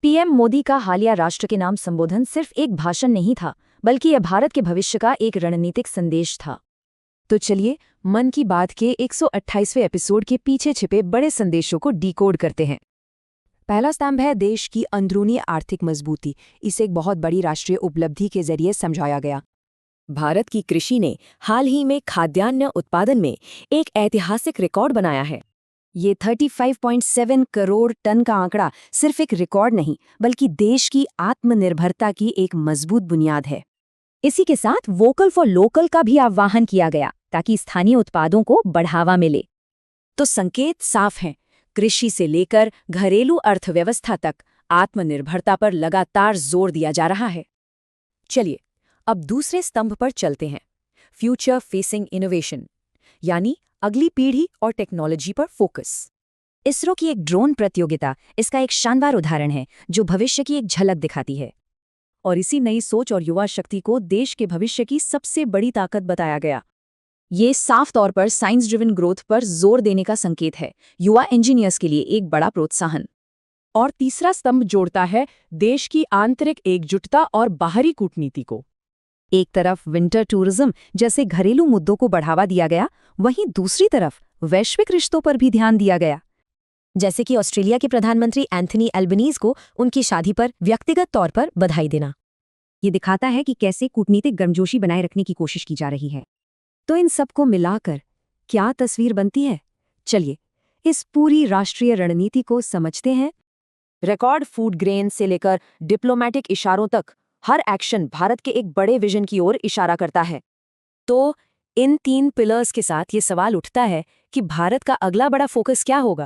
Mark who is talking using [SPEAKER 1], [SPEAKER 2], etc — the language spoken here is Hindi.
[SPEAKER 1] पीएम मोदी का हालिया राष्ट्र के नाम संबोधन सिर्फ एक भाषण नहीं था, बल्कि यह भारत के भविष्य का एक रणनीतिक संदेश था।
[SPEAKER 2] तो चलिए मन की बात के 128वें एपिसोड के पीछे छिपे बड़े संदेशों को डिकोड करते हैं। पहला स्तंभ है देश की अंदरूनी आर्थिक मजबूती। इसे एक बहुत बड़ी राष्ट्रीय उपलब्धि के जरिए समझाया गया। भारत की कृषि ने हाल ही में खाद्यान्न उत्पादन में एक ऐतिहासिक रिकॉर्ड बनाया है। ये 35.7 करोड़ टन का आंकड़ा सिर्फ एक रिकॉर्ड नहीं, बल्कि देश की आत्मनिर्भरता की एक मजबूत बुनियाद है।
[SPEAKER 1] इसी के साथ वोकल फॉर लोकल का भी आह्वान किया गया, ताकि स्थानीय उत्पादों को बढ़ावा मिले।
[SPEAKER 2] तो संकेत साफ हैं, कृषि से लेकर घरेलू अर्थव्यवस्था तक आत्मनिर्भरता पर लगातार जोर दिया जा रहा है। चलिए अब दूसरे स्तंभ पर चलते हैं, फ्यूचर फेसिंग इनोवेशन, यानी अगली पीढ़ी और टेक्नोलॉजी पर फोकस।
[SPEAKER 1] इसरो की एक ड्रोन प्रतियोगिता इसका एक शानदार उदाहरण है, जो भविष्य की एक झलक दिखाती है।
[SPEAKER 2] और इसी नई सोच और युवा शक्ति को देश के भविष्य की सबसे बड़ी ताकत बताया गया। ये साफ तौर पर साइंस ड्रिवन ग्रोथ पर जोर देने का संकेत है, युवा इंजीनियर्स के लिए एक बड़ा प्रोत्साहन। और तीसरा स्तंभ जोड़ता है देश की आंतरिक एकजुटता और बाहरी कूटनीति को।
[SPEAKER 1] एक तरफ विंटर टूरिज्म जैसे घरेलू मुद्दों को बढ़ावा दिया गया, वहीं दूसरी तरफ वैश्विक रिश्तों पर भी ध्यान दिया गया, जैसे कि ऑस्ट्रेलिया के प्रधानमंत्री एंथनी एल्बनीज को उनकी शादी पर व्यक्तिगत तौर पर बधाई देना। ये दिखाता है कि कैसे कूटनीतिक गर्मजोशी बनाए रखने की कोशिश की जा रही है। तो इन सबको मिलाकर क्या तस्वीर बनती है? चलिए इस पूरी राष्ट्रीय रणनीति को समझते हैं।
[SPEAKER 2] रिकॉर्ड फूड ग्रेन से लेकर डिप्लोमेटिक इशारों तक हर एक्शन भारत के एक बड़े विजन की ओर इशारा करता है। तो इन 3 पिलर्स के साथ ये सवाल उठता है कि भारत का अगला बड़ा फोकस क्या होगा?